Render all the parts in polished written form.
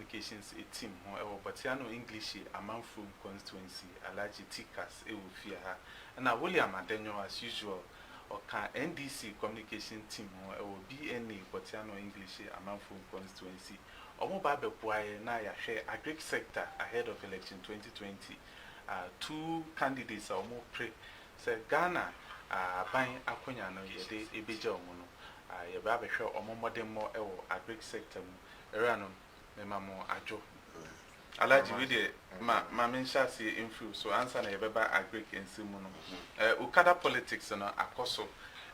communications a team ho but Batiano English Amanfo constituency Alaji Tikas e wo fie ha na William Adenyo as usual Oka NDC communication team ho BNA Batiano English Amanfo constituency omo ba bepoaye na ya hwe agric sector ahead of election 2020 two candidates omo pre say Ghana ban akonya no yede ebeja omo no ye ba behwe omo modern mo e wo agric sector mu era no mema mo ajo Alaji we de ma mensha see influ so answer na ye beba agric ensimu no Okada politics no akoso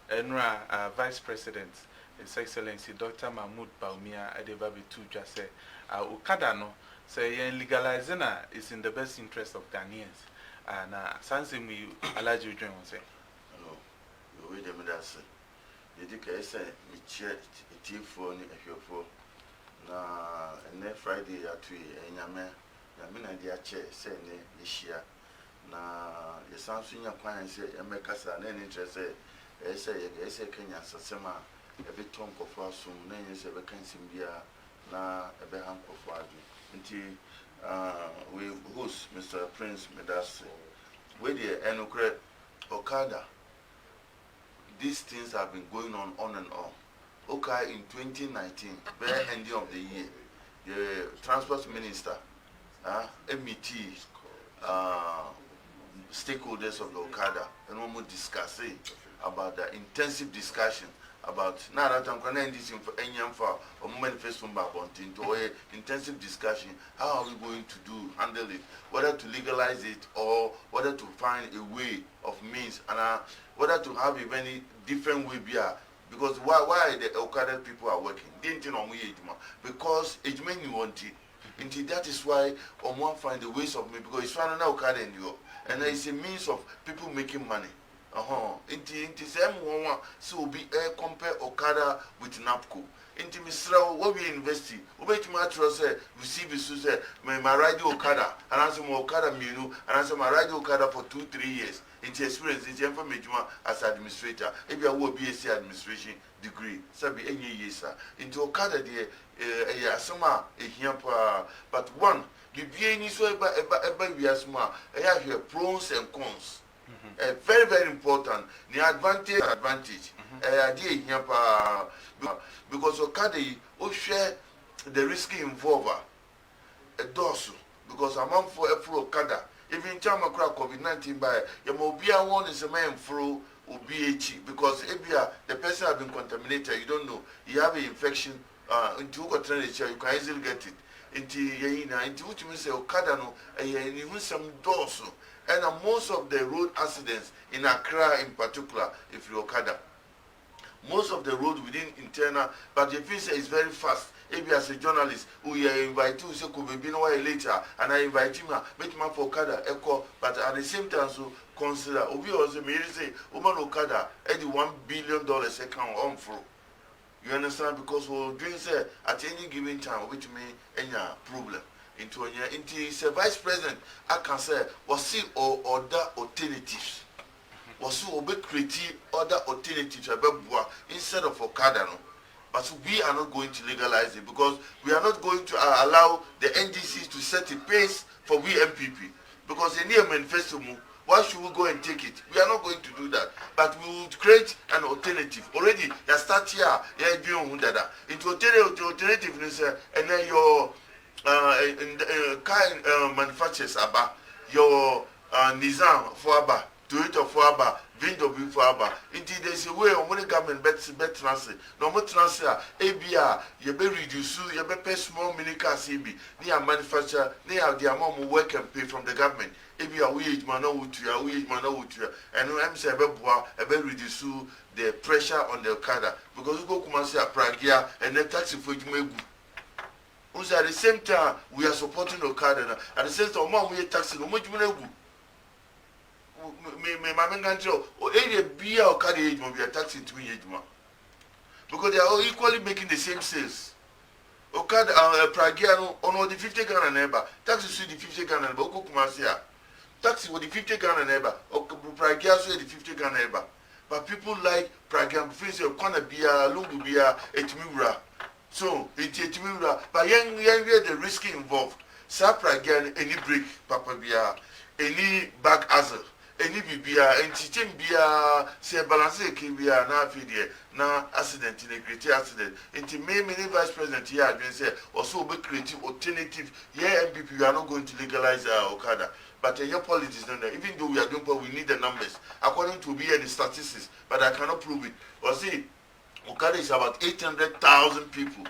enra vice president His Excellency Dr. Mahmoud Baumia Adebabi Tuja say Okada no say legalizing is in the best interest of Ghanaians and something we Alaji join say no you wait a minute say you did say me chair for ni ehwefo na ne Friday atu enyame na me na dia chair say ne yeshia na yesanso nya kwan say emekasa na ne interest say Kenya sasema every tongue of our soon, then is a vacancy na a beham of our until we host Mr. Prince Medase. With the Enocre Okada, these things have been going on and on. Okay, in 2019, very ending of the year, the Transport Minister, MET, stakeholders of the Okada, and we will discuss about the intensive discussion about now that I'm connecting this for any for a manifesto to intensive discussion. How are we going to handle it? Whether to legalize it or whether to find a way of means and whether to have a very different way because why the Okada people are working? Didn't you know because it made you want it. Indeed, that is why one find the ways of me because it's found an Okada in Europe and it's a means of people making money. Inti same one so be compare Okada with NAPCO. Inti Misra what we invest in. Ubeti matro say receive so say my ride Okada and answer my Okada minu and answer my ride Okada for 2-3 years. Inti experience inti information as administrator. If you will BSc administration degree, sabi any years into Okada there asoma ehia but one the be so eba we asma have here pros and cons. Very, very important. The advantage. Because Okada share the risky involver. A dorsal. Because among for Okada, even time I crack COVID-19 by Yamobia one is a man through OBH because the person has been contaminated. You don't know. You have an infection into temperature, you can easily get it. Into which means Okada no even some dorsal. And most of the road accidents in Accra in particular, if you Okada, most of the road within internal, but the visa is very fast. Maybe as a journalist, we invite you, say, could be no later, and I invite him, make him for Okada, echo, but at the same time, so consider, Obi also may say, Oman Okada, at the $1 billion account on through. You understand? Because we're doing say at any given time, which may any problem. Into a vice president, I can say, was see other alternatives. Was so create other alternatives instead of Okada. No? But we are not going to legalize it because we are not going to allow the NDCs to set a pace for we MPP. Because in the manifesto, why should we go and take it? We are not going to do that. But we will create an alternative. Already, you start here, into alternative, and then your car manufacturers your Nizam for Abba, Toyota for Abba, VW for Abba. Indeed, there's a way on government bet transfer. No more transfer, ABR, you be reduce, you be pay small mini cars, they are manufacturer, they have their mom work and pay from the government. ABR, we man out to and I'm saying, I be reduce the pressure on the Okada because we go come and say a Pragia and the taxi for you. At the same time, we are supporting Okada. At the same time, we are taxing. Much money. My control. Or any beer Okada age will be taxing to age man. Because they are equally making the same sales. Okada Pragiano on all the 50 Ghana neighbor. Taxi to the 50 Ghana neighbor. Okukumasia. Taxi with the 50 Ghana neighbor. Pragia to the 50 Ghana neighbor. But people like Pragia. Feel say Okana beer, Lungu beer, Etmura. So it will but yen the risk involved. Sapra again any break papa bia any back hazard any bibia and teaching bia say balance ke bia na afi de na accident in a great accident into many vice president here adwen say also be create alternative yeah MPP we are not going to legalize Okada but your politics no even though we are doing we need the numbers according to BN statistics but I cannot prove it or see Okada is about 800,000 people.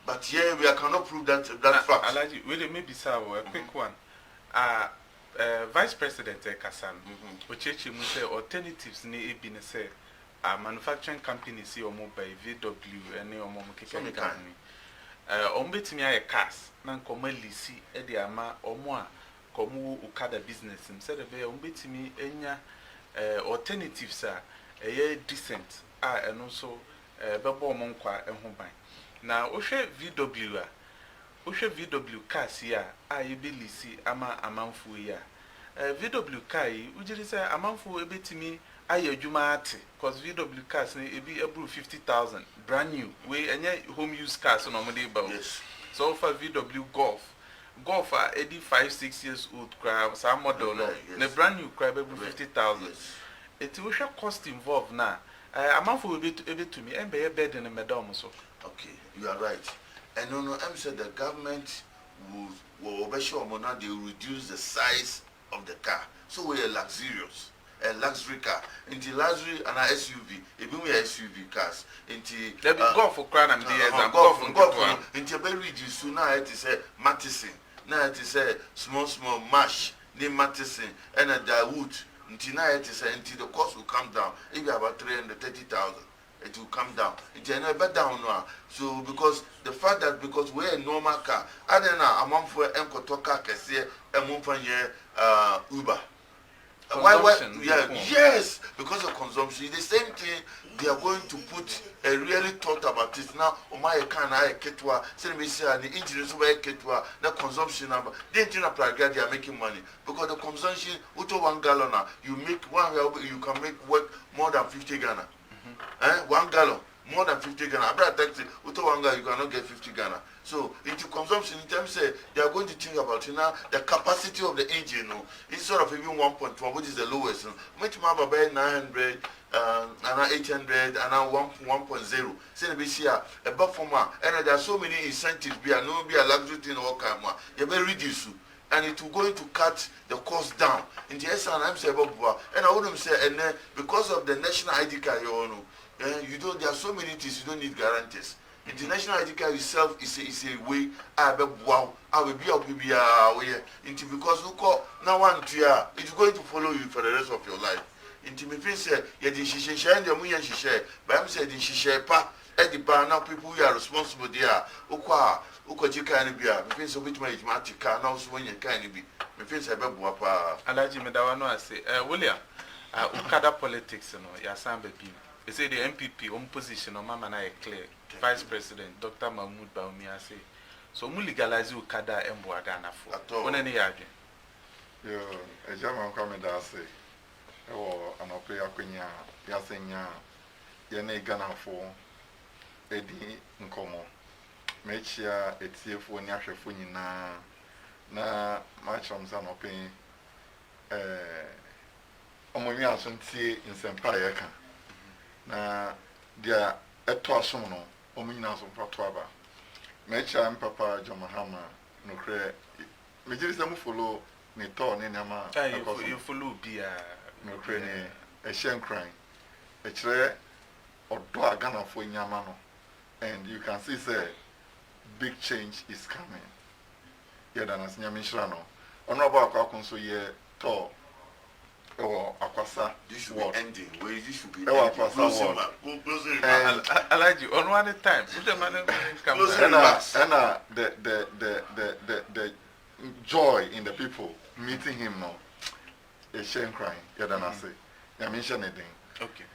But yeah, we cannot prove that fact. Alaji, will it maybe say a quick one? Vice President Kasan, which say alternatives need be say manufacturing companies see or by VW and or Momaki company. Ombet me a cast, non commonly see Eddie Ama or more Komu Okada business instead of ombet me any alternatives are a decent and also Babo Monkwa and Homebine. Now, Oshe VW cars here, I believe ama amanfu ya. VW car, ujiri say amanfu ebetimi aye jumati, cause VW cars ne ebi able 50,000 brand new. We any home use cars on normally about. Yes. So for VW Golf are 5-6 years old crab, some model no. The brand new crab able 50,000. Yes. It will show cost involved now. Amanfu ebe to me, and be a bed in a madam so. Okay, you are right. And no, I'm saying the government will they will reduce the size of the car. So we are luxurious, a luxury car. Into luxury and an SUV, even we SUV cars. Into go for crown and DS, go into very reduced. So now it is a Mattison. Now it is a small mash named Mattison and a Dawood. Until now it is until the cost will come down. If you have about 330,000. It will come down. It will never down now. So because the fact that because we're a normal car, I don't know, I'm for Enkotoka Kese, Uber. Why? Yeah, yes, because of consumption. The same thing they are going to put a really thought about it now. My can I ketwa, send me say the engine is where ketwa, the consumption number. They are making money because the consumption, uto 1 gallon, you make you can make work more than 50 Ghana. 1 gallon, more than 50 Ghana. Abra taxi, uto 1 gallon, you cannot get 50 Ghana. So into consumption, in terms of they are going to think about the capacity of the engine. Instead of even 1.1, which is the lowest. Which have about 900, and 800, and 1.0. Say we see a buffer, and there are so many incentives. Be a no be a luxury thing or kind. You very reduce. And it will going to cut the cost down. In the SNM say and I wouldn't say and then because of the national ID card you don't there are so many things you don't need guarantees. The national ID card itself is a way I will be up into because look now one to it's going to follow you for the rest of your life. Into me feel say yeah the shisha and the muyan shisha but I'm saying the shisha pa at the bar now people who are responsible there Ukojika and Bia, me feel so bit my car now so when you can be. Me feel say Baba Alaji Medawano I say William Okada politics Yasan Bebi. They say the MPP position on Mama na clear. Vice President Dr. Mahmoud Baumia say so mu legalize Okada embo Ghana for. When any yard. Yo, a German comment that say an opera quenya Yasenya Yane Ghana for Eddie Nkomo. Mechia etifo ni ahwefo nyina na matcham za no pen omonwi asontie nsempa yeka na dia eto asom no omunyina so pato aba mechia mpapa Jomahama no kre mejiri se mu follow ni to ni nyama you follow bia no kre ni ehyenkran ekire odo agana fo nyama no and you can see say big change is coming. Yeah, than as Nyamishano. Honorable Akakunso ye to Akwasa. This should be ending. Where this should be ending. I like you on one time. Put the man and the joy in the people meeting him now. A shame crying. Yeah, than I say. Nyamisha anything. Okay.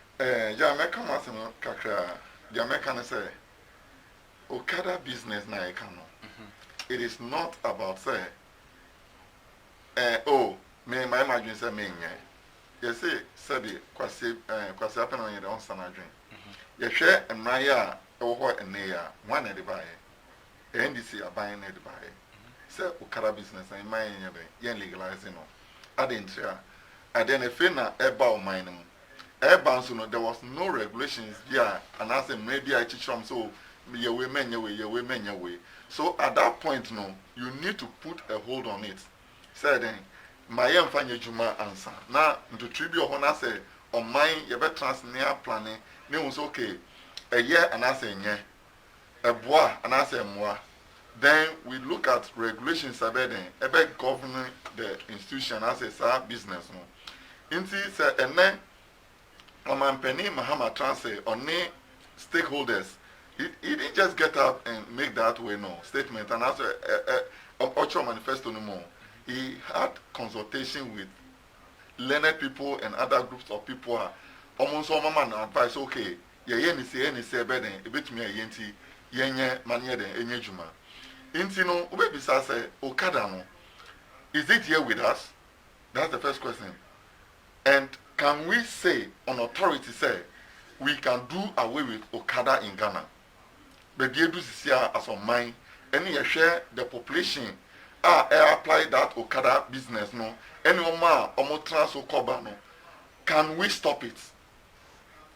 Yeah, make come as kakra. Yeah, make can say. Okada business na ekano. It is not about say me my imagine say me nye. You see sabi kwase happen on your own sana dream. You share emraya ɛwɔ hɔ ɛnɛ ya one ɛde ba yɛ ndc aban na ɛde ba yɛ sɛ okada business na ɛman yɛn yɛ bɛ yɛn legalize no adi ntira adi na efe na ɛba ɔman no mu ɛba nso no there was no regulations bi a anaasɛ mmerɛ bi a ɛkyekyerɛ mu so yɛwe mɛnyɛ yɛwe mɛnyɛ so at that point no you need to put a hold on it sɛ den ma yɛn mfa nyɛ adwuma ansa na ntotiri bi wɔ hɔ na sɛ ɔman yɛbɛ transnea planning ne ho so okay ɛyɛ anaasɛ nyɛ ɛboa anaasɛ mmoa then we look at regulations abɛ den ɛbɛ govern the institution anaasɛ saa business no nti sɛ ɛnɛ ɔmanpanin mahama transfer ɔne stakeholders he didn't just get up and make that way no statement and also Ocho manifesto no more. He had consultation with learned people and other groups of people. Almost all man advice okay. Ye ni say better a bit me a yenti yenye manye den enye juma. Inti no ube bisa say Okada no. Is it here with us? That's the first question. And can we say on authority say we can do away with Okada in Ghana? But they do this here as a mine, and you share the population. Apply that Okada business no. Any more trans Okoba no. Can we stop it?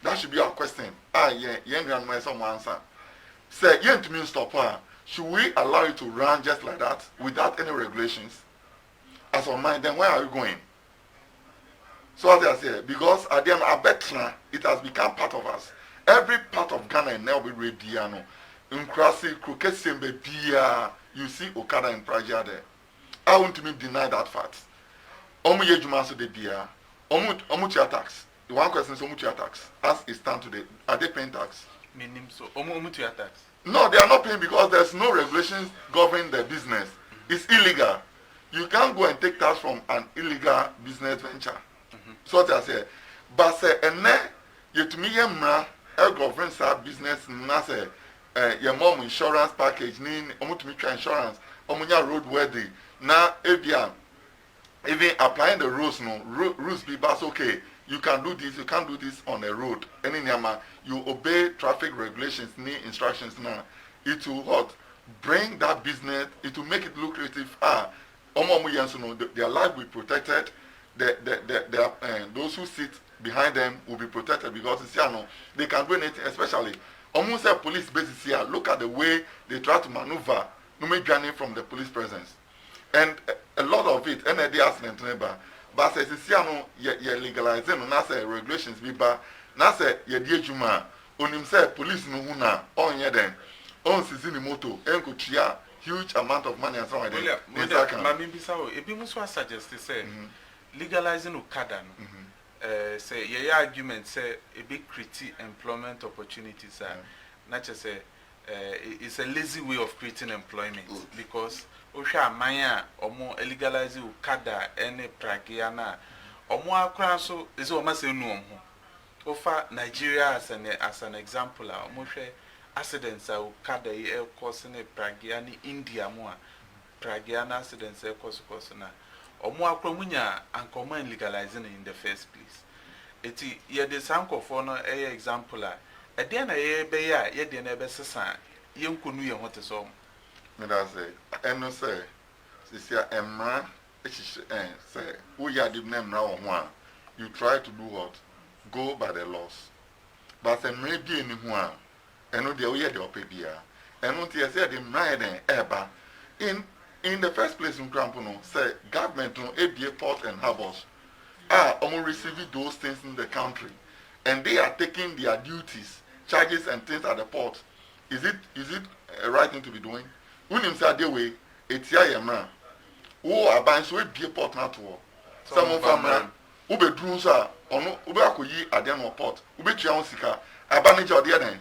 That should be our question. Yeah, grandma some answer. Say, yeah, to mean stop her. Should we allow it to run just like that without any regulations? As a mine, then where are you going? So as I say, because at the end of Betra, it has become part of us. Every part of Ghana and now we radiano. In Krasi, Krokesembe, Bia, you see Okada and Praja there. I want to deny that fact. Omu Yejumaso de Bia, Omutia tax. The one question is Omutia tax. As it stands today, are they paying tax? Meaning so, Omutia tax. No, they are not paying because there's no regulations governing the business. It's illegal. You can't go and take tax from an illegal business venture. So I say, but say, and then you to me, yemra, government business, na say, your mom insurance package, ni omutumika insurance, omunya roadworthy. Now, even applying the rules, no rules be but okay. You can do this, you can't do this on a road. Any nyama, you obey traffic regulations, ni instructions now. It will what? Bring that business, it will make it lucrative. Their life will be protected. Those who sit behind them will be protected because they can do anything, especially almost a police basis here. Look at the way they try to maneuver journey from the police presence. And a lot of it, and the accident neighbor, but says you legalizing and that's regulations be bad. Now say you dear Juma, on himself police no huna on yeden on season moto and could share huge amount of money and so on. Say legalizing Okada say your argument say a big critique employment opportunities not just say it's a lazy way of creating employment because Osha Maya or more legalizing Okada any Pragiana or more across so is almost a no offer Nigeria as an example almost accidents are Okada air causing a Pragiani India more Pragiana accidents air cause na or more acromunya and common legalizing in the first place. It ye the sanko for no a example. A then a beya, yet the never san, young kunu what is home. Me that say, and no say, this year Emma, say, who ya did name now one. You try to do what? Go by the laws. But then maybe in one, and no the way they opebia, and no tia said in Maiden Eba in the first place in Crampono, say government no ABA port and harbors are receiving those things in the country, and they are taking their duties, charges and things at the port. Is it a right thing to be doing? When him say that way, it's yamra. Who are buying so ABA port not to some of them ube drones are on ube akoyi adian port ube chian sika abanage or the other.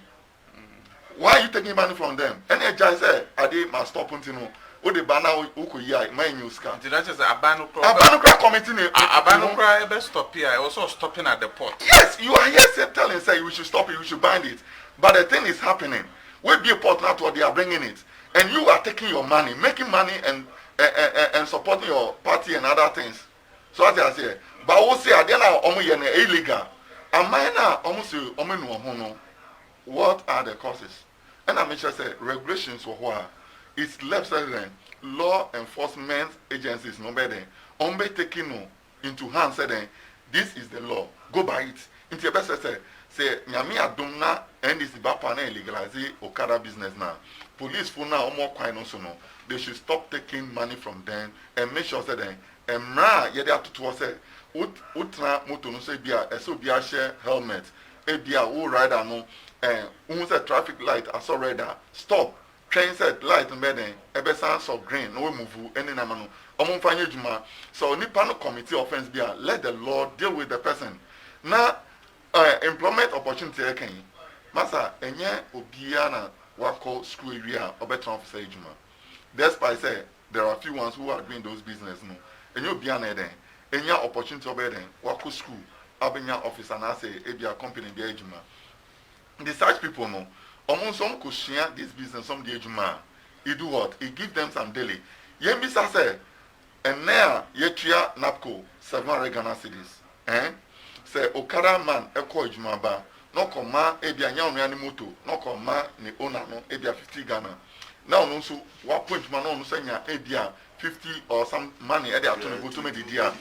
Why are you taking money from them? And a judge say ade must stop until no. O de bana uko ya my news car. Did I just Abanukra committee Abanukra ever stop here? Also stopping at the port. Yes, you are here telling say we should stop it, we should bind it. But the thing is happening. We be a port now what they are bringing it, and you are taking your money, making money and supporting your party and other things. So as I say, but we say they are illegal. And mine almost no. What are the causes? And I make sure say regulations for what it's left side law enforcement agencies no better be taking no into hands say this is the law, go by it. Into your best say nyame adom na NDC ba pa na legalize Okada business now. Police for now more kind so no. They should stop taking money from them and make sure that emra ye dey atoto say utra moto no say bia eso bia share helmet e bia wo rider no say traffic light aso rider stop train set light no den ebe sense of green no we move any na no omo mfanye djuma so nipa no committee offense bia let the law deal with the person na employment opportunity eken masa enye obia na wako school area obeton officer djuma despite say there are few ones who are doing those business no enye obia na den enya opportunity obeden wako school abenya officer na say ebia company bia djuma the such people no omo some ko share this business some dey djuma he do what he give them some daily yem bi say and now yetua napco 700 Ghana cedis say Okada man ekọ adwuma ba no koma ebia nya onu ani moto no koma ni owner no ebia 50 Ghana now no so wa point man no say nya ebia 50 or some money e dey ato me boto me di dia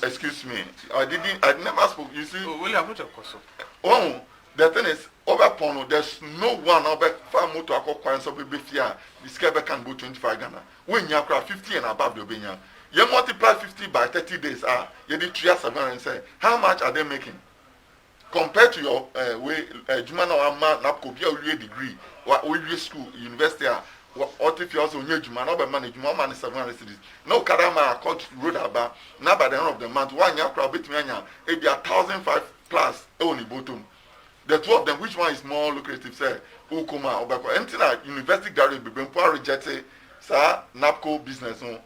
excuse me I never spoke you see William what koso oh the thing is over pono there's no one over farm motor akokwan so be fia the scale can go 25 Ghana when nya kra 50 and above the obenya you multiply 50 by 30 days you did 3 and say how much are they making compared to your way juma na ma napco bia we degree we school university what if you also new juma na be manage man 700 cedis no kadama court road aba na by the end of the month one nya kra betimi anya e be 1,005 plus e oni bottom the two of them which one is more lucrative say ukuma obako entina university garage be mpo reject sa napco business no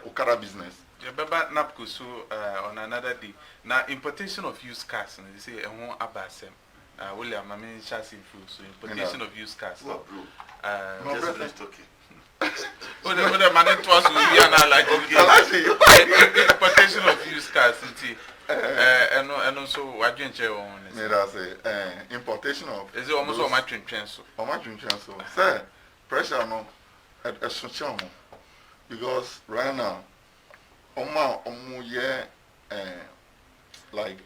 Okada business Baba napco so on another day now importation of used cars they say ehon abasem William Mami chasing food so importation of used cars no just let's talk the man to us we are now like importation of used cars and also wadwenche on me that say importation of is it almost all my twin so say pressure no because right now like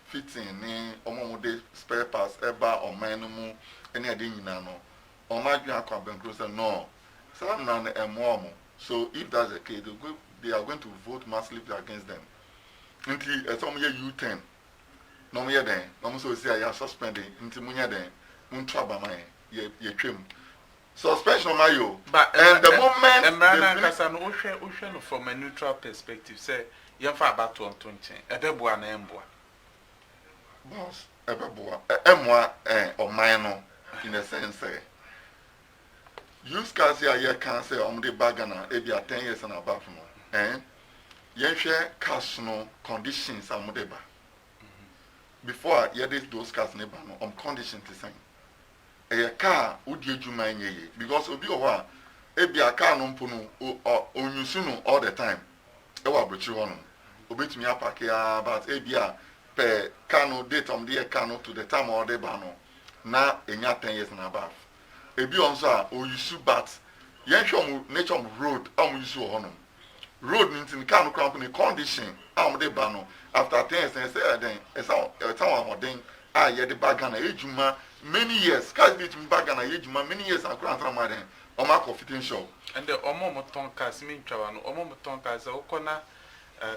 fitting ni de spare parts eba o man mu any ade nyina no dwan akwa bankro say no some na so if that's the case they are going to vote massively against them until some year U10 no me den no so say ya suspending until munya den untra ba man ye twem suspension mayo but and the moment Emrana kasa no ohwe no from a neutral perspective say yemfa abato onto nchen ebeboa na emboa boss ebeboa emwa oman no in a sense use cars here can say the bagana e be 10 years and above no yenhwe cash no conditions amodeba before you did those cars neighbor no conditions the same a car would you mind ye because obi owa e be a car no mpo no onyusu no all the time e wa brochi ho no obetumi apake but e be a per car no date the car no to the time or the ba no na enya 10 years and above e be on so oyusu but yenhwe nature road amusu ho no road in car no company condition the ba no after 10 years say then e sound modern ye the bagana ejuma many years cars be to bagana ejuma many years akura antama den o ma ko fitting shop and the omo ton cars me ntwa no omo ton cars o kona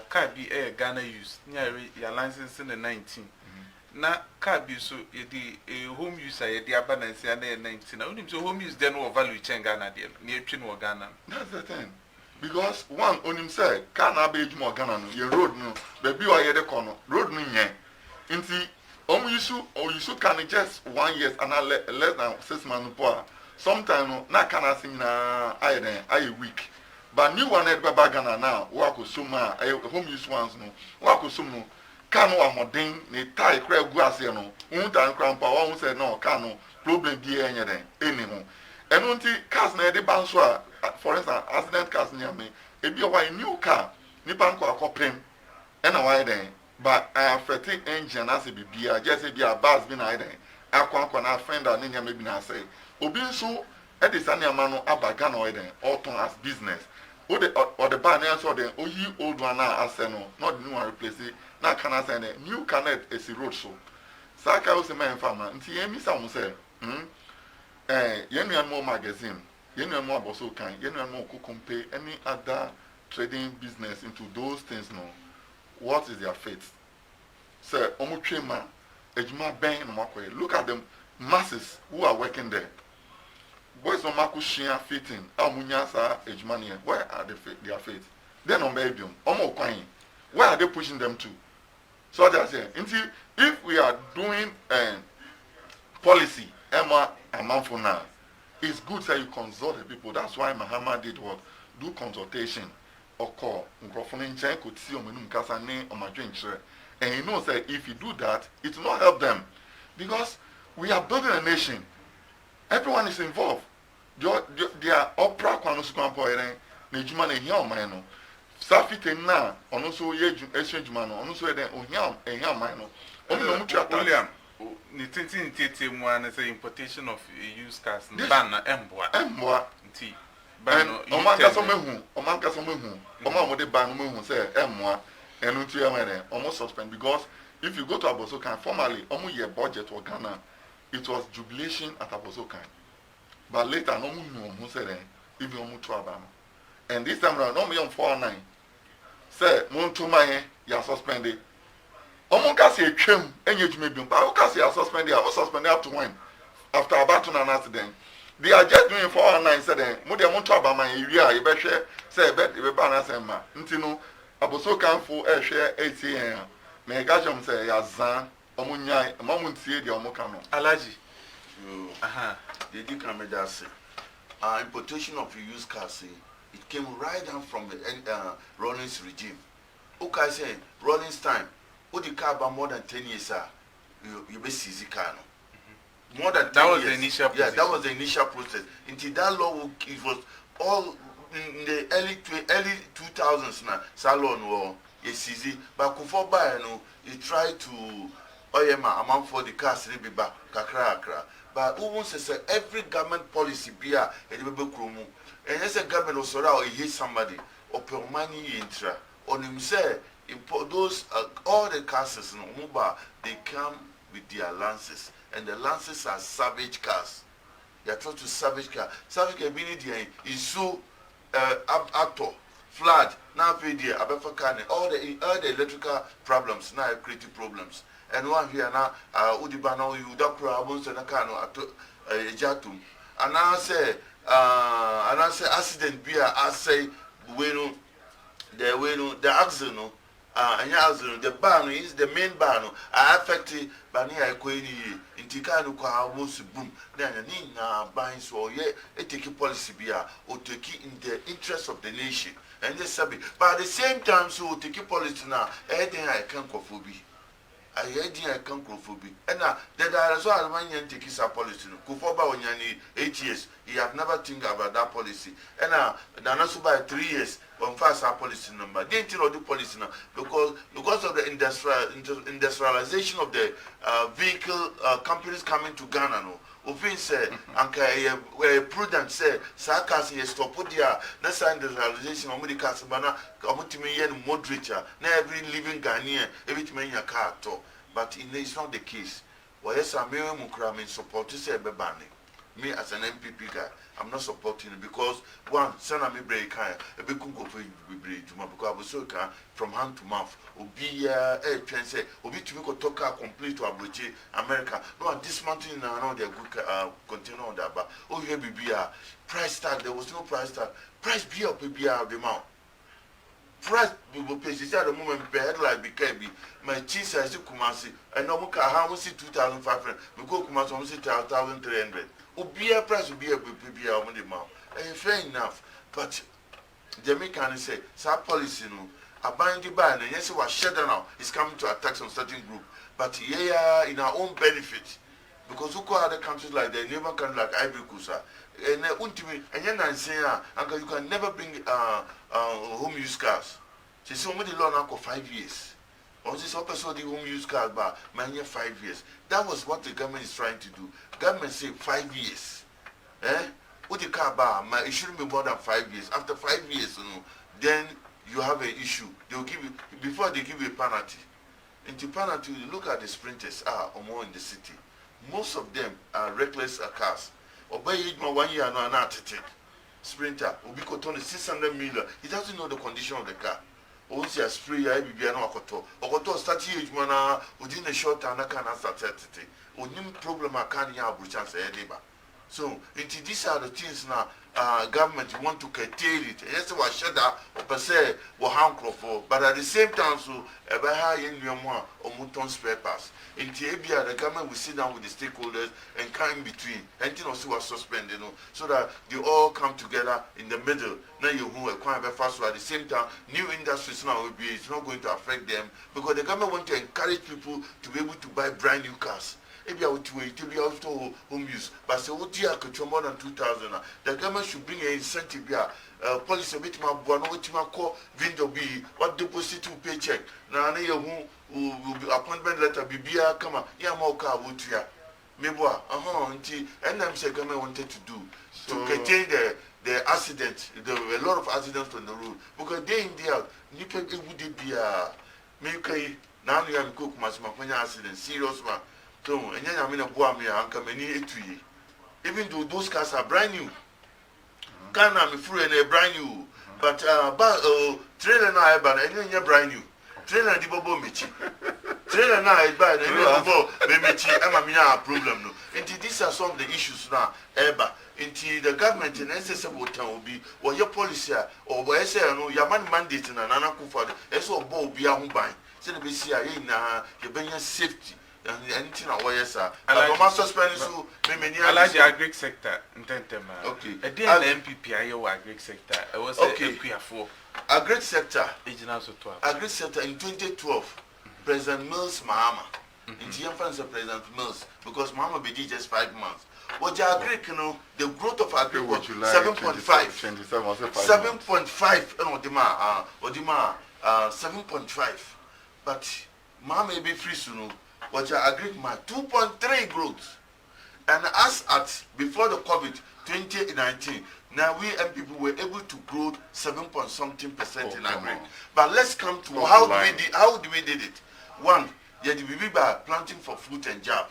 car bi Ghana use near your license in the 19 na car bi so ye home use ye the balance and 19 na onim so home use then no value change Ghana there near twi no Ghana that's the thing because one onim say car na be ejuma Ghana no ye road no be wa ye de kono road no nye nti you can just 1 year and less than 6 months poor. Sometimes na can I sing na I week. But new one at Babagana now, work with suma home use ones no, work with some no, cano a modern, ne tie crab guasiano, unta and crampa, one said no, cano, problem be any anymore. And until cars near the banswa, for instance, accident cars near me, it be a white new car, Nipanko a coprim, and a wide then. But I have a thick engine as a BB, I just say be a bus been I then. I can't find out any maybe I say, obi nso ɛde saa nneɛma no aba Ghana ɔyɛ dɛn ɔtɔn as business o de ɔde ba ne nso ɔde oyi old one a asɛ no na ɔde new one replace na aka na asɛ dɛ new canet esi road so saa aka ɔsɛ mɛ nfa ma nti yɛn mi sa wɔn sɛ yɛn nua no magazine yɛn nua no abɔso kan yɛn nua no kokompe any other trading business into those things no what is their fate sɛ ɔmo twɛ ma edwuma bɛn na ɔmo akɔyɛ look at them masses who are working there boys no mako share fitting ɔmo nya saa edwuma no yɛ where are their fate then ɔmo bɛ ebiom ɔmo kwan where are they pushing them to so that's it nti if we are doing policy ɛma amanfo na it's good say you consult the people that's why Mahama did what do consultation ɔkɔ nkurɔfo no nkyɛn kò ti ɔmo enum kasa ne ɔmo adwe nkyerɛ and you know say if you do that it will not help them because we are building a nation everyone is involved their opera kwano sukwan po yɛn na edwuma na ehia ɔman no safite na ɔno nso yɛ edwuma no ɔno nso yɛ dɛ ohia ɔman no ɔmo na ɔmo tua William ni tintin mu ana say importation of used cars ban na emboa nti ban no ɔmo ankasa mehu ɔmo a mo de ban no mehu sɛ emmoa ɛno nti ɛmo yɛ ɔmo suspend because if you go to Abosokan formally ɔmo yɛ budget for Ghana it was jubilation at Abosokan but later no ɔmo nu ɔmo sɛ dɛ even ɔmo to aba no and this time round ɔmo yɛ 419 sɛ mo ntoma yɛ yɛ suspended ɔmo kasi etwam enye edwuma bi mpa ɔmo kasi yɛ suspended a suspended up to when after about an accident they are just doing 419 sɛ dɛ mo deɛ mo to aba ma yɛ wie a yɛbɛhwɛ sɛ yɛbɛ ba na sɛ ma nti no Abosokan fo ɛhwɛ 8 a.m. na yɛ gajam sɛ yɛ azan ɔmo nyae ɔmo ntie deɛ ɔmo ka no Alaji they did come with us importation of used cars it came right down from the Rawlings regime okay say Rawlings time who the car by more than 10 years you be seize car no more than 10 that was years. the initial process. Yeah, that was the initial process until that law it was all in the early 2000s now salon war seize but before buy no he tried to amount for the cars be back kakra but who wants to say every government policy be a edebe kromu and yes a government was or he hate somebody or per money intra on him say those all the cars no mobile they come with their lances and the lances are savage cars. They are trying to savage car be is so actor flood now video all the electrical problems now creative problems and one here now udibana you da problems and kano ato ejatum and I say accident be I say the accident the ban is the main ban affected bania equity intikanu kwa almost boom then na ban so take policy bia or take in the interest of the nation and this sabi but at the same time so take policy now anything I can kofobi I can kofobi and now there is all man take his policy no kofoba onyani 8 years he have never think about that policy and now so by 3 years on fast our policy number didn't you know the policy now because of the industrialization of the vehicle companies coming to Ghana no ofin say anka prudent say sakas ye stop there next industrialization of the cars bana omutimi yen moderator na every living Ghanaian everything in car to but it's not the case why yes I me support to say bebani me as an MPP guy I'm not supporting it because one, send me break a big go for Juma because I was so from hand to mouth. Obi say Obi to me talk complete to Abuja America. No, and this mountain now they good continue on that but oh here be price tag there was no price tag. Price be up be out the mount. Price will pay at the moment be headline be KB. My cheese says to Kumasi and no muka how we see 2,500 we go Kumasi we see 1,300. Ubia price will be a baby on the mouth. Fair enough. But Jamaican say, sa policy no, a binding ban, and yes, was shut down is coming to attack some certain group. But yeah, in our own benefit. Because who call other countries like the neighbor country like Ivory Coast, and then say, uncle, you can never bring home use cars. She said, only law now for 5 years. On this episode, the home use cars, but 5 years. That was what the government is trying to do. Government say 5 years. With the car bar, it shouldn't be more than 5 years. After 5 years, then you have an issue. They will give you, before they give you a penalty. And the penalty, you look at the sprinters or more in the city. Most of them are reckless cars. Obey it 1 year no not sprinter will be cotton 600 million. He doesn't know the condition of the car. Once you spray, I be no okoto. Okoto start huge mana within a short time. I can't start it. Only problem I can't have a chance a so these are the things now government want to curtail it. Yes, we shut down per se we harm for, but at the same time so ebe ha yen nneoma omuton spare parts. In the government will sit down with the stakeholders and come in between. Anything also was suspended, so that they all come together in the middle. Now you who acquire fast at the same time, new industries now will be it's not going to affect them because the government want to encourage people to be able to buy brand new cars. Maybe I would wait to be out to home use, but so what year could more than 2,000. The government should bring an incentive here. Policy a bit more one, what you call window be what deposit to paycheck. Now, who appointment letter be beer, come on, Yamoka would ya. Maybe, and I'm saying government wanted to do to contain the accident. There were a lot of accidents on the road because day in day out, Nipa would be a make now you have cook much accident, serious one. So, and then I mean a boy, even though those cars are brand new. Can I'm free and a brand new, but trailer now I buy and you're brand new. Trailer the bobo michi. Trailer now I buy and you're michi. I'm a problem. No, and these are some of the issues now. Eba into the government and accessible town will be what your policy or where say no your man mandate and another for as well bow be a home buy. Say the BCI na your safety. Anything away, sir. I'm not suspending so many. I like the agri sector. Okay. A dear MPP, agri sector. I was okay for agri sector. Agri sector in 2012. President Mills Mahama. In the influence of President Mills, because Mahama be just 5 months. What the agri, the growth of agri was 7.5. 7.5. 7.5. But Mahama be free soon. What I agree with my 2.3 growth. And as at before the COVID 2019, now we and people were able to grow 7.something% in agri. But let's come to how do we did it? One, you had to be by planting for fruit and job.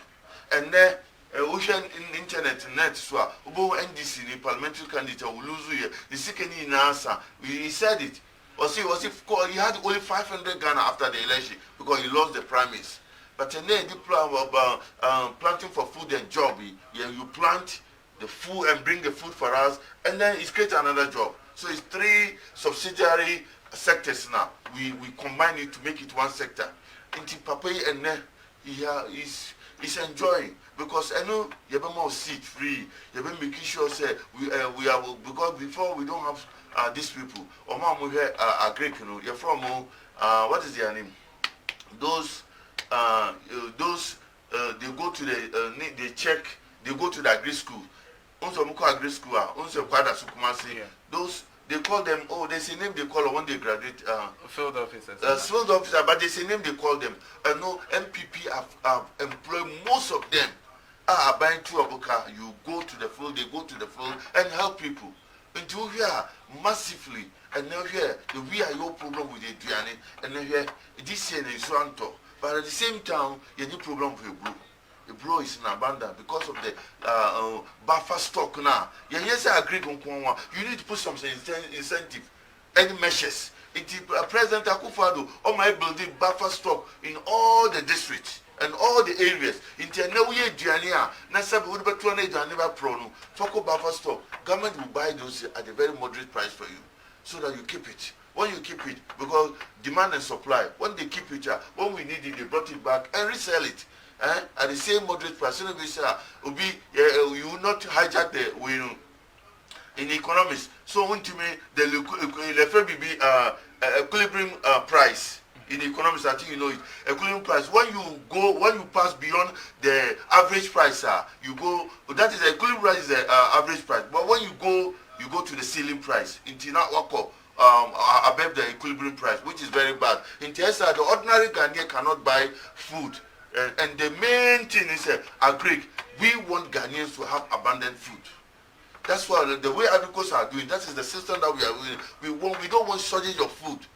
And then ocean in internet net so NDC the parliamentary candidate will lose you. The second in answer, he said it. He had only 500 Ghana after the election because he lost the primaries. But then the plan of planting for food and job, you plant the food and bring the food for us, and then it creates another job. So it's 3 subsidiary sectors now. We combine it to make it one sector. Into Papa and then he's enjoying because I know you have more seat free. You have making sure say we are because before we don't have these people. Or mom we hear Greek, you're from what is their name? Those they go to they check, they go to the agri school. Also agri school, also quite those they call them, there's a name they call when they graduate field officers. Field officer, but there's a name they call them. No, MPP have employed most of them are buying through a book. You go to the field, they go to the field and help people. Until here massively, and now here we are your problem with the Diani, and now here this year is Ranto. But at the same time, you need problem with a brew. The brew is in abundance because of the buffer stock now. Yes, I agree on Kwanwa. You need to put some incentive, any measures. President Akufo-Addo, all my building buffer stock in all the districts and all the areas. In Tianawe, Diania, Nasa would be 200 never prono. Foco buffer stock. Government will buy those at a very moderate price for you, so that you keep it. When you keep it, because demand and supply, when they keep it, when we need it, they brought it back and resell it at the same moderate price. So you will not hijack the in economics. So when to me, the equilibrium price in economics, I think you know it. Equilibrium price. When you pass beyond the average price, you go. That is the equilibrium price is the average price. But when you go to the ceiling price. Into not work above the equilibrium price, which is very bad. In Tesla, the ordinary Ghanaian cannot buy food, and the main thing is Greek. We want Ghanaians to have abundant food. That's why the way agriculture are doing, that is the system that we are doing. We don't want shortage of food.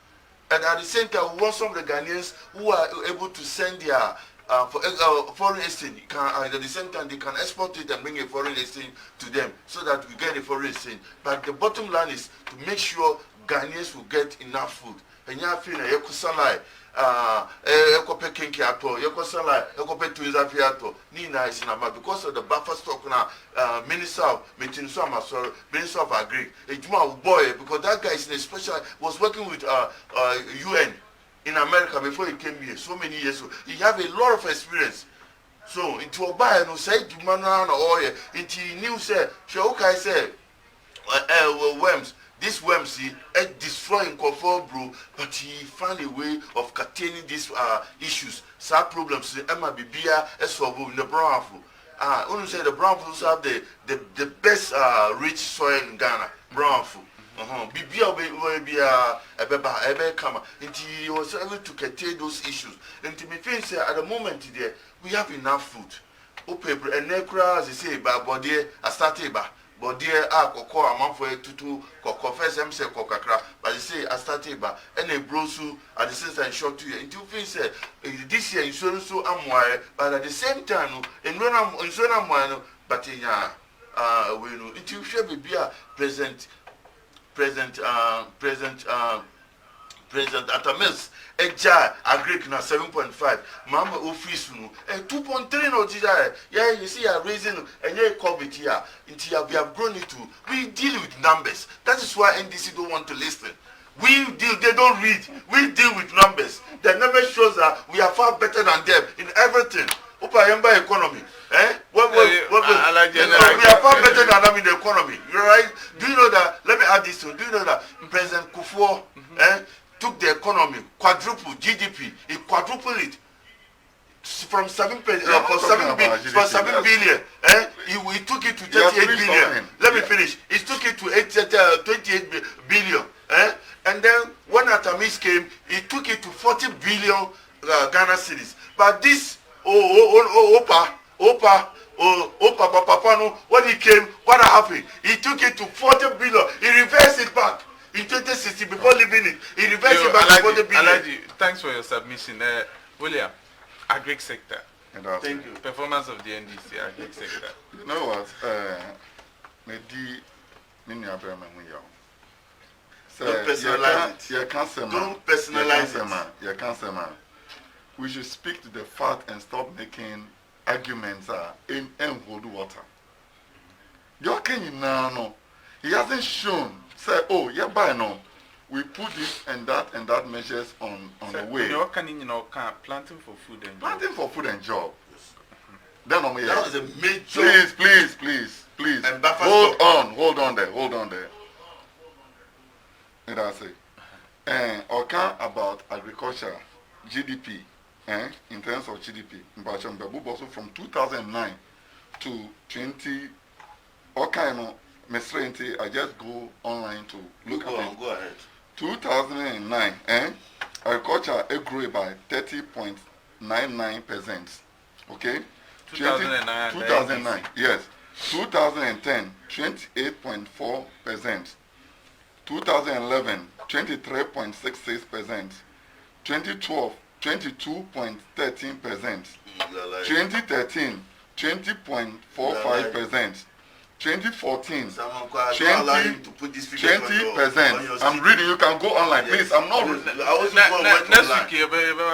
And at the same time, we want some of the Ghanaians who are able to send their foreign exchange. At the same time, they can export it and bring a foreign exchange to them so that we get a foreign exchange. But the bottom line is to make sure Ghanaians will get enough food. And you feel like because of the buffer stock now, Minister of Minister of Agri, boy, because that guy is in a special, was working with UN in America before he came here so many years ago. He have a lot of experience. So into a buy no say Jumana oil into new say Shokai say worms. This worms destroying Kofo bro, but he found a way of containing these issues, some problems in MBBA solve in the brown food. Only say the brown foods have the best rich soil in Ghana, brown food. Bibia will be a kama. And he was able to contain those issues. And to me, say at the moment there, we have enough food. Ope and necra, as they say, by body, a starteba. But dear Koko, a month for to confess himself, Kokakra, but they say, a starteba, and a brosu at the same time short to you. And two things say, this year insurance so am wire, but at the same time, and when I'm insurance, but in we know, it should be a present Atamis, Eja, Agric na 7.5, Mama office no, 2.3 no Tija. Yeah, you see, are raising and yeah, COVID here. Until we have grown it to. We deal with numbers. That is why NDC don't want to listen. They don't read. We deal with numbers. The numbers shows that we are far better than them in everything. Upayamba economy. We are far better than them in the economy. You're right? Do you know that? Let me add this to. Do you know that President Kufuor took the economy, quadruple GDP, he quadrupled it from 7 billion. He took it to 38 billion. Let me finish. He took it to 28 billion. And then when Atamis came, he took it to 40 billion Ghana cedis. But this Opa, when he came, what happened? He took it to 40 billion. He reversed it back. In 2060, before leaving it, he reversed it back to 40 billion. Thanks for your submission. William, agri sector. Thank you. Performance of the NDC, agri sector. You know what? Don't personalize it. Don't personalize it. We should speak to the fact and stop making arguments in hold water. Your Kenyan no, he hasn't shown. Say, oh, yeah, by now we put this and that measures on the way. You're planting for food and job. Then that was a major. Please. And hold on there. And I say, okay, about agriculture, GDP, in terms of GDP, from 2009 to 20, okay, I just go online to look at it. Go ahead. 2009, agriculture grew by 30.99%. Okay? 2009, yes. 2010, 28.4%. 2011, 23.66%. 2012, 22.13%. 2013, 20.45%. 2014, 20%. I'm reading. You can go online, please. I'm not reading. Next week,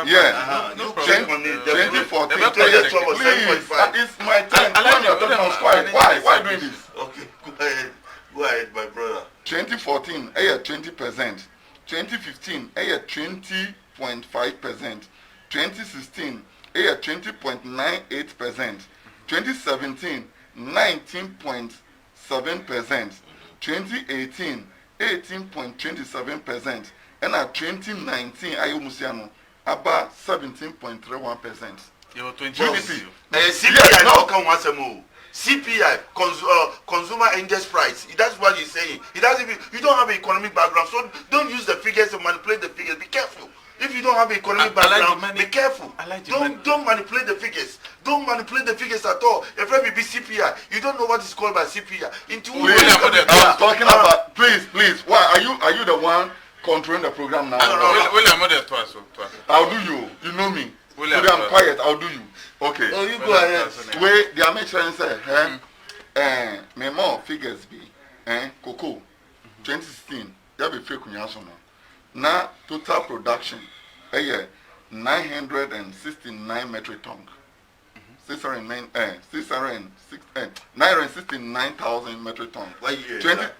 yeah. 2014. Please, that is my time. Why doing this? Okay, go ahead, my brother. 2014, 20%. 2015, 20.5%. 2016, 20.98%. 2017. 19.7%, 2018, 18.27%, and at 2019, Ayumusiano, about 17.31%. GDP. CPI now come once more. CPI, consumer index price. That's what he's saying. He doesn't even, you don't have an economic background, so don't use the figures to manipulate the figures. Be careful. If you don't have economic background, be careful. Don't manipulate the figures. Don't manipulate the figures at all. If you be CPI, you don't know what is called by CPI. I'm talking about. Please. Why are you the one controlling the program now? I'll do you. You know me. I'm quiet. I'll do you. Okay. Oh, you go ahead. Wait, the American say, me more figures be, Cocoa, 2016, there be fake kunyasono. Now total production, 969 metric tons. 969,000 metric tons.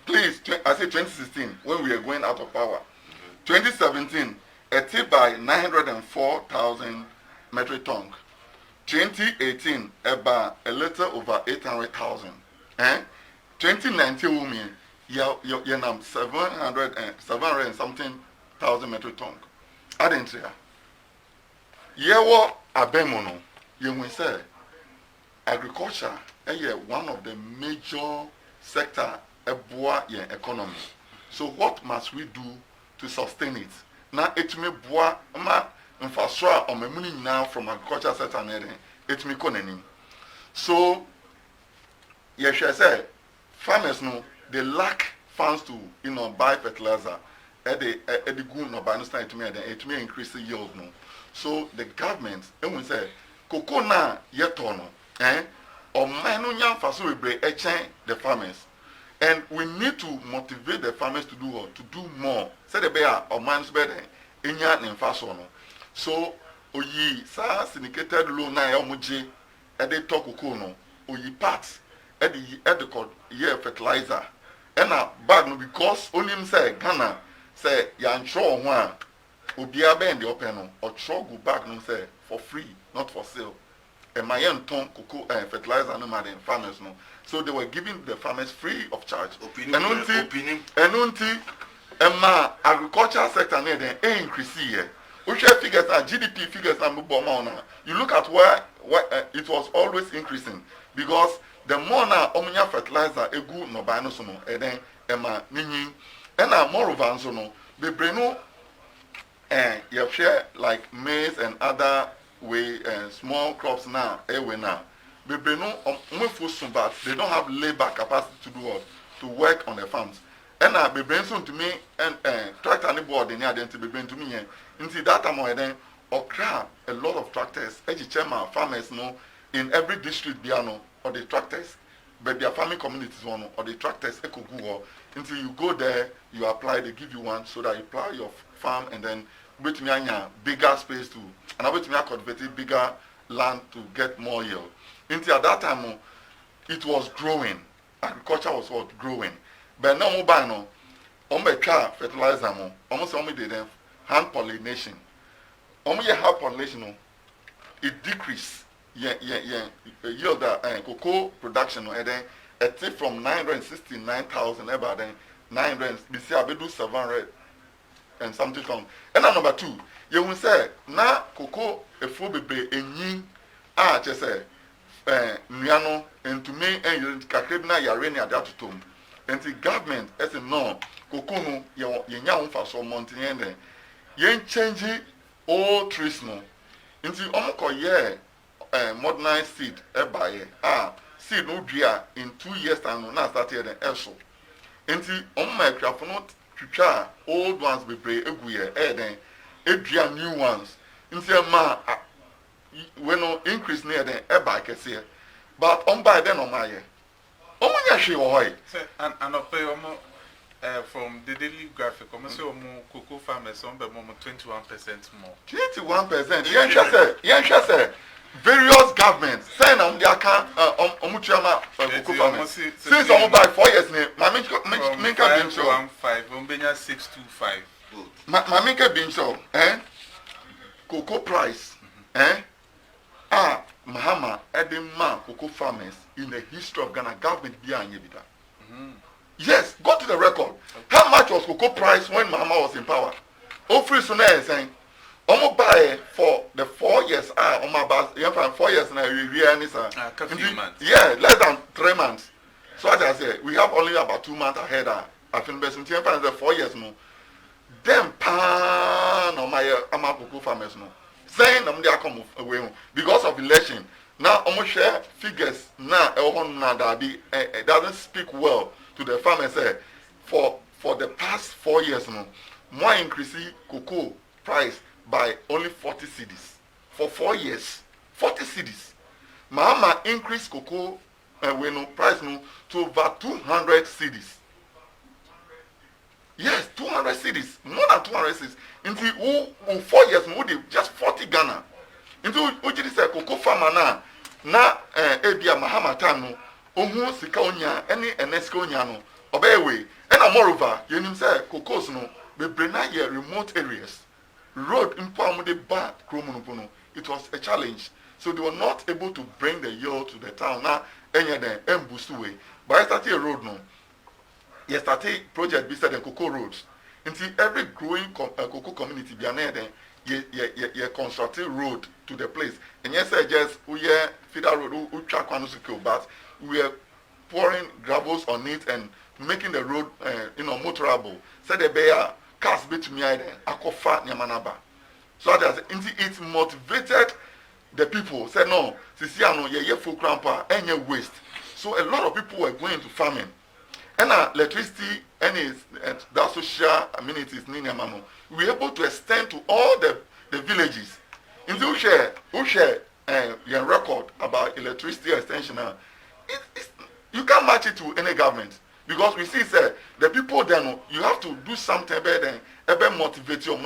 Please, I say 2016 when we are going out of power. 2017, it by 904,000 metric tons. 2018, about a little over 800,000. 2019, women, you 700 and something thousand metric tons. I didn't say. Yewo abemono, you will say agriculture is one of the major sector of the economy. So what must we do to sustain it? Now it may boa ma infrastructure or money now from agriculture sector and it may koneni. So yes, I say farmers no they lack funds to buy fertilizer. The good no buy no stand it may increase the yield no. So the government and we say cocoa na yetono or manu nyam faso we break the farmers. And we need to motivate the farmers to do what? To do more. Say the bear or man's better in yan and faso no. So oyi sa syndicated loan na omuji e dey talk cocoa no oyi parts e the year fertilizer and a bag no because only him say Ghana say yan show one obia be in the open no or throw go back no say for free not for sale. And my ton cocoa fertilizer no matter farmers no. So they were giving the farmers free of charge. And my agricultural sector near them increase here. We share figures and GDP figures and you look at where it was always increasing because the more now omnia fertilizer a good no buy no sono and then Emma nini and now moreover so no the breno you share like maize and other way small crops now now. But they don't have labor capacity to do what? To work on the farms. And now, bring soon to me and tractor any board in here, then to be bring to me. Into that time, then, a lot of tractors, chairman farmers know in every district, piano or the tractors, but their farming communities one or the tractors, until you go there, you apply, they give you one so that you plow your farm and then with me bigger space to, and I with me cultivate bigger land to get more yield. Until at that time, it was growing. Agriculture was what? Growing. But now, mobile fertilizer, almost only did hand pollination. Only hand pollination, it decreased. Yield cocoa production, and then it take from 969,000 about then 900, we do 700 and something come. And number two, you will say, now cocoa a full baby and yin, just say. Nuano and to me and Kakrebna Yareni at that tomb. And the government as a no, Kokunu, young for some mountain, yen changing all trees no. Into Omoko ye modernized seed by seed no dear in 2 years time now started the elso. Into my craft not to old ones be brave every then a new ones. Into ma when no increase near the eba kese but on by then on my nya hwe wo hoy and from the daily graphic say cocoa farmers on be more 21% more 21% yen say various governments say na dia kan omutuama cocoa farmers since on by 4 years ne maminka bin so 15 ombenya 625 maminka bin so cocoa price Mahama Edema cocoa farmers in the history of Ghana government behind Yebida. Yes, go to the record. How much was cocoa price when Mahama was in power? Ofri Sune is saying, Omo buy for the 4 years. Omo buy 4 years now. Yeah, less than 3 months. So as I say, we have only about 2 months ahead. I think best in 4 years no. Them pan on my cocoa farmers no. Saying them they come away because of election. Now almost share figures now it doesn't speak well to the farmers for the past 4 years no more increasing cocoa price by only 40 cedis for 4 years 40 cedis mama increase cocoa price no to over 200 cedis. Yes, 200 cedis, more than 200 cedis. Into 4 years, just 40 Ghana. Into Ujiri say cocoa farmer na ebia Mahama Tano, Omu Sika Onya, any Enesco Onyano, Obewe, and moreover, you say cocos no, be brena here remote areas. Road in Palmude Ba Kromonopono. It was a challenge. So they were not able to bring the yield to the town. Now, any then Mbusuwe. But I started a road no. Yes, started project beside the cocoa roads. Until every growing cocoa community be then you construct a road to the place. And yes, I just we feeder road we track one but we are pouring gravels on it and making the road motorable. So the bear cars between me and Akofa Nyamanaba. So that it motivated the people. Said no, Sisiano ye full crampa and ye waste. So a lot of people were going to farming. And electricity and the social amenities we were able to extend to all the villages. In the share your record about electricity extension. You can't match it to any government because we see the people then you have to do something better than motivate you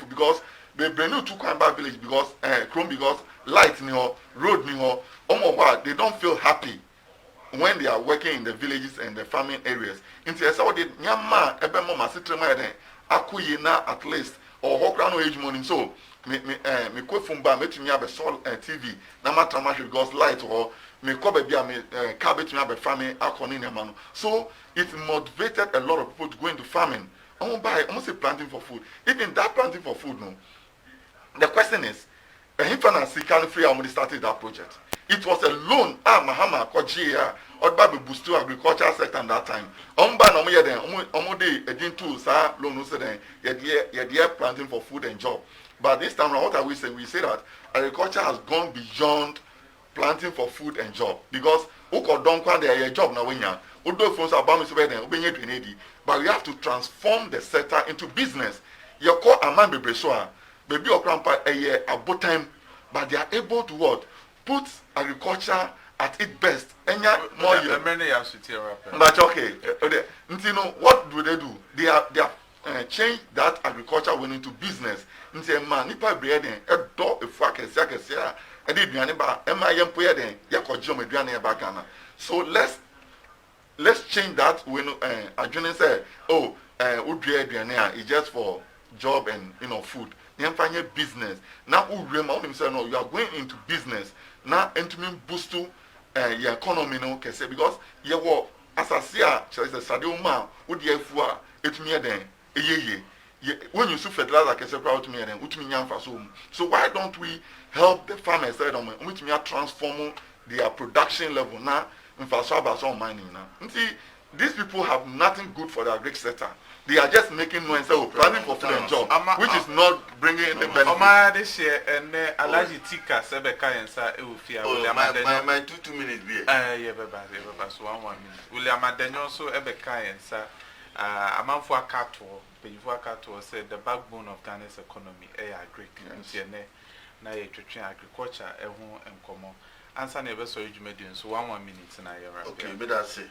because they bring you to Kwamba village because light road they don't feel happy when they are working in the villages and the farming areas. Into a saw the Nyama Ebema Sitrema Akuyina at least or Hokrano age morning. So me quote from Ba met me have a sol TV, Namatramash because light or me kobe be a cabin to have a farming Akonina man. So it motivated a lot of people to go into farming. Almost planting for food. Even that planting for food, no. The question is, Hifana Sikan Free Amudi started that project. It was a loan. Mahama Kojia or Baby boost to agriculture sector at that time. No more then Omode Edin too, sir, loan said you're planting for food and job. But this time around, what are we saying? We say that agriculture has gone beyond planting for food and job. Because Oko don't want their job now when you're but we have to transform the sector into business. You call a man baby or grandpa a year about time, but they are able to what? Put agriculture at its best. More but okay, what do? They have changed that agriculture went into business. Man, nipa bread a door a fuck a sack a did so let's change that when Adrian said, it's just for job and food. Business. Now no, you are going into business. Now into me boost to your economy because you work as a sadio man would ye for it me then when you fertilizer can separate me then so why don't we help the farmers transform their production level now infrastructure mining now. See, these people have nothing good for the agri sector. They are just making noise planning for food and job, which is not bringing any benefit. This year and Alaji Tika Sebeka and Sa Eufia. My 2 minutes beer. So 1 minute. William Adenyo so Ebeka and Sa Amanfua Kato, Benfua Kato said the backbone of Ghana's economy, agri, na agriculture, and common. Answer never saw you medium, so 1 minute and I are okay, but that's it.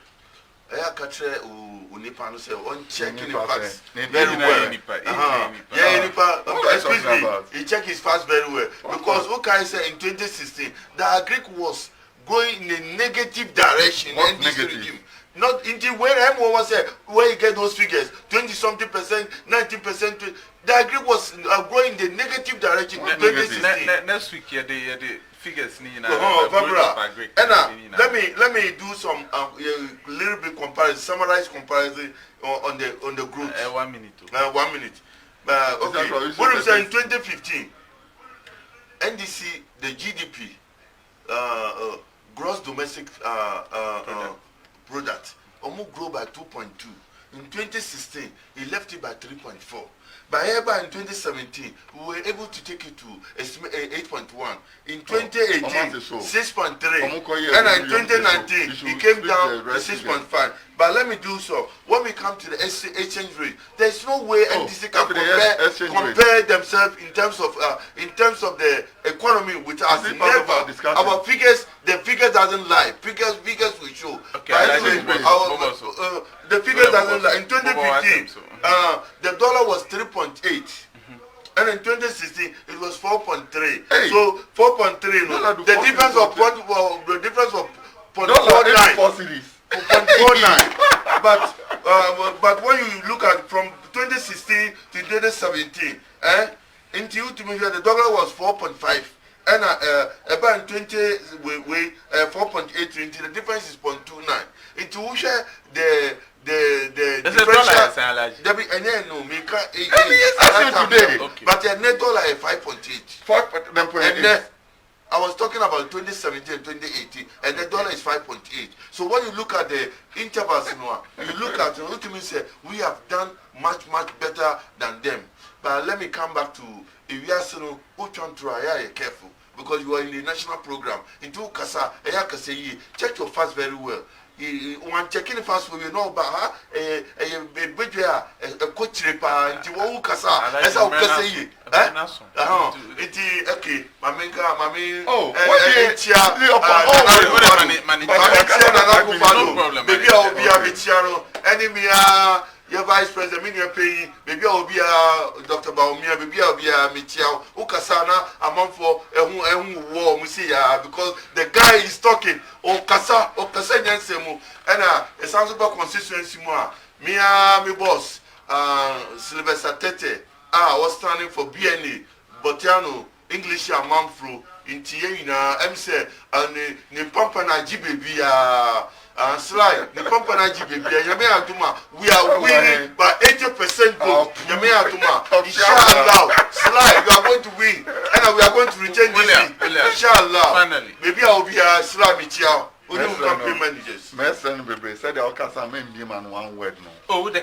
I catch Unipan say on checking the facts very well. Excuse me, he checked his facts very well. Because what can I say in 2016, the agri was going in a negative direction. What negative? Not until when everyone was saying where you get those figures 20-something percent, 90%. The agri was going in the negative direction. 2016. Next week, the figures let me do some little bit comparison, summarize comparison on the groups. 1 minute. 1 minute. Okay. What is in 2015? NDC the GDP, gross domestic product, almost grow by 2.2. In 2016, he left it by 3.4. By Eba in 2017, we were able to take it to 8.1. In 2018, 6.3. And in 2019, he came down to 6.5. But let me do so. When we come to the exchange rate, there is no way NDC can compare themselves in terms of the economy with us. Never. Our figures, the figures doesn't lie. Figures will show. Okay, the figures doesn't lie. In 2015, the dollar was 3.8. And in 2016, it was 4.3. Hey. So 4.3. No, the difference of 0.49. 0.49. But when you look at from 2016 to 2017, into the dollar was 4.5. And about 4.8. The difference is 0.29. Into which the differential. But the net dollar is 5.8. I was talking about 2017 and 2018, and the dollar is 5.8. So when you look at the intervals, you look at it, ultimately say we have done much better than them. But let me come back to if you ask careful, because you are in the national program. Into Kasa, check your fast very well. One checking the fast, we know about a coach repa and you kasa as our kasi okay mami baby I'll be a bicharo enemy your vice president mean your pay baby I'll be a Dr. Baumia baby I'll be a Michiao ukasana among for a war musia because the guy is talking okasa nyansemu and a sounds about constituency more me boss Sylvester Tete was standing for BNA Botiano English Manfro in Tiena MC and Nimpampa na Jibaby Sly Nimpampa na Jibaby Yamea Duma we are winning by 80% vote Yamea Duma inshallah Sly you are going to win and we are going to retain this inshallah finally maybe I will be a Sly Michiao. Messen Bebe said the Okasa may man one word no. Oh, the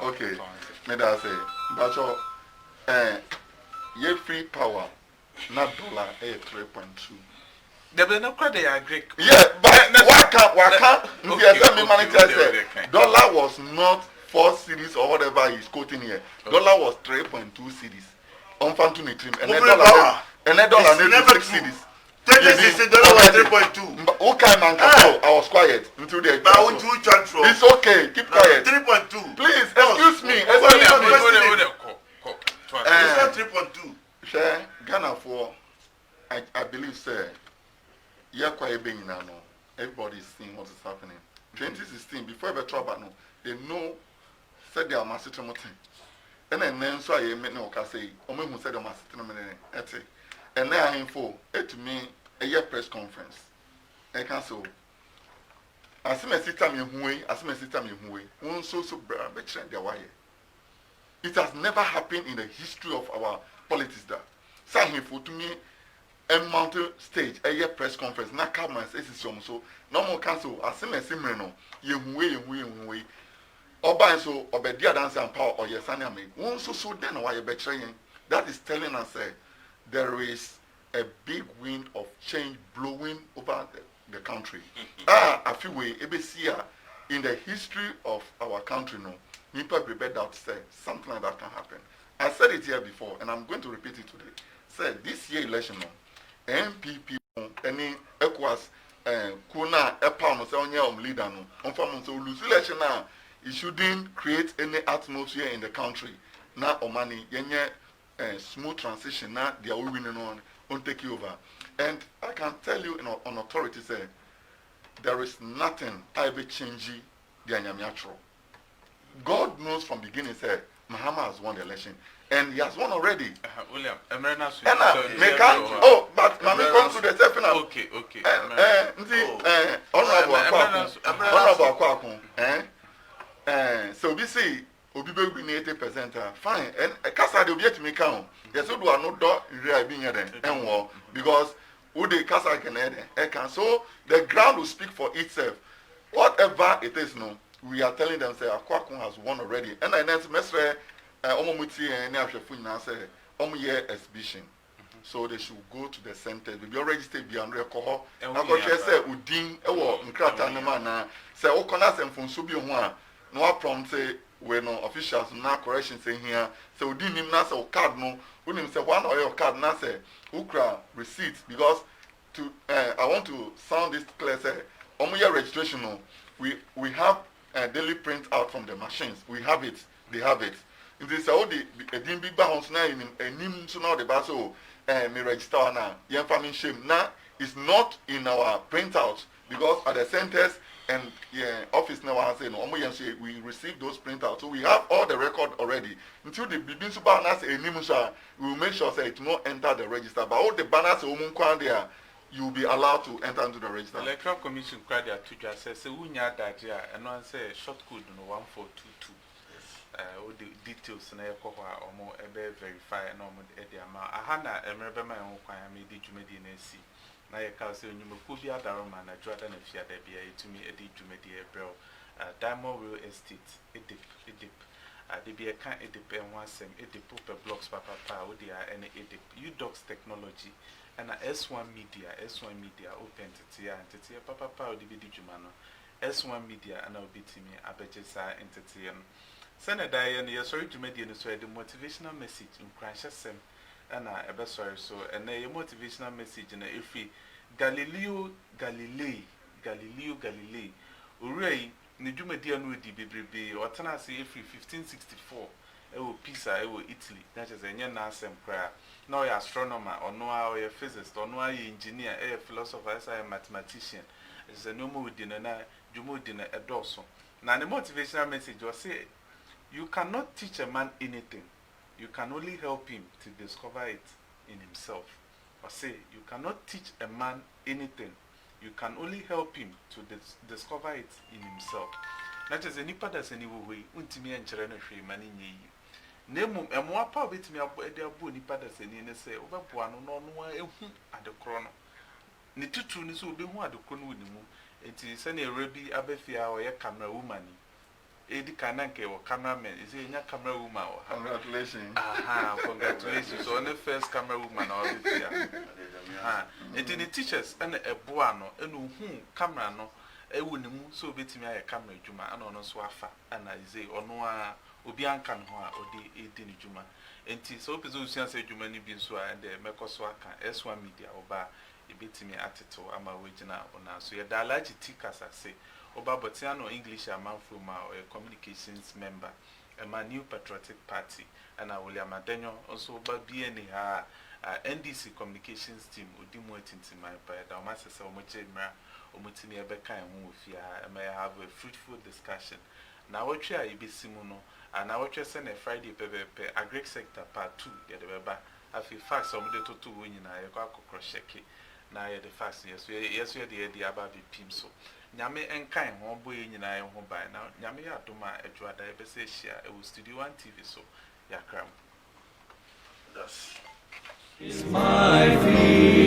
okay. May I say, but your free power, not dollar 3.2. There will no credit, I agree. Yeah, but why can't dollar was not 4 cities or whatever he's quoting here. Dollar was 3.2 cities. On Fantuni trim and a dollar never 6 cities. 2016 dollar was 3.2. Okay, man, I was quiet until they. But I want to transfer. It's okay. Keep quiet. 3.2. Please, excuse me. It's not 3.2. Share Ghana for, I believe, sir. Yeah, quiet being now. Everybody is seeing what is happening. 2016, before the trouble, no, they know said they are massive thing. And then so I met no say, Omen who said they are massive. And now info to me a year press conference. I cancel. As soon as it time in way, one so better their wire. It has never happened in the history of our politics that. Saying for to me a mountain stage, a year press conference, na come and say so no more cancel as soon as no ye Oba so obedia dance and power or yes and me. One so then why you betraying. That is telling us there is a big wind of change blowing over the country. I feel we ABCA in the history of our country, no, people prepared that to say something like that can happen. I said it here before, and I'm going to repeat it today. Said this year election, no, MPP, any ECOWAS, Kuna, EPA, no, say on your leader, no, on farm, so lose election now. It shouldn't create any atmosphere in the country. Now, money, smooth transition now they are winning on take you over. And I can tell you on authority say there is nothing I be changing the anyamiatro. God knows from beginning say Mahama has won the election and he has won already. William, but Mami come to the step now. Okay. Honorable Akwaku, so we see Obi be 80%. Fine. And Kasa de obi to me count. Yes, so do I not do really being here and war because who the Kasa can so the ground will speak for itself. Whatever it is, no, we are telling them say Akwakun has won already. And I next mesre omomuti and ahwefo nyina say year exhibition. So they should go to the center. We be registered be on record. Na ko hwe say udin ewo nkrata ne ma na say okona semfonso bi ho a no wa prompt say we no officials na correction say here say udin nim na say card no unim say one or your card na say ukra receipt because to I want to sound this clear say year registration no we have a daily print out from the machines. We have it. They have it. In this all the edin bi ba hon so na enim so na the ba so me register now. Young family shame now is not in our printout because at the centers and office now I say no. We receive those printouts, so we have all the record already. Until the begin to banners we will make sure say it will not enter the register. But all the banners there, you will be allowed to enter into the register. The Electoral Commission cried out to just say unya that year and one say short code no 1422. All the details na ekohwa omo ebe verify na omo e dey ama ahana emrebe ma ho kwan me di dwumedi na si na ye ka say onyumako bi adaro ma na dwada na fia da bia etumi e di dwumedi e brel Diamond Real Estate edip de bia kan edip en ho asem edip per blocks papa wo dia ene edip Udox Technology and S1 Media open titia papa wo di bi di dwuma no S1 Media ana obitimi abejesa entity no Senator and you're sorry to make the motivational message in Cranshasem and I sorry so and a motivational message in a free Galileo Galilei Urei Nijuma Dianu di Bibi or Tanasi free 1564 Pisa Italy that is a young Nasem prayer no astronomer or no a physicist or no engineer a philosopher as a mathematician it's a no more dinner Jumo dinner a dorsal now the motivational message was say you cannot teach a man anything. You can only help him to discover it in himself. Or say, you cannot teach a man anything. You can only help him to discover it in himself. That is any part that's any way. Untimi and Cherena Free Mani. Name and more power bit me up at their bony patters and say, over one no at the chrono. Nitutu is will be one at the chrono with the moon. It is any Arabi Abethia or a camera woman. Edi Kananke or cameraman is a camera woman. Congratulations. Congratulations. So, on the first camera woman or it in the teachers and a buano and whom camera no a wouldn't so bit me a camera juma and on swafa and I say or no Obiancan or the 18 juma. And tis so Pizusian say Jumani Binsua and the Mekoswaka S1 Media or bar a bit me at it or am a waging out on us. So, you're the large tickers, I say. Oba Botiano English a man from a communications member, a man new patriotic party, and I will Amadenyo also by BNA NDC communications team would do more into my bed. I must say, Omachemra, Omutimi Abeka and Mufia, and may have a fruitful discussion. Now, what try be Simono, and I will just send a Friday paper, a Greek sector part 2, the Beba. I feel fast some little to win in a crochet. Now, the fast, yes, we are the idea about the Pimso. Nyame enkan ho boy nyina ye ho ban na nyame ya doma adwada e bese hia e wo Studio 1 TV so yakram. That's is my feet.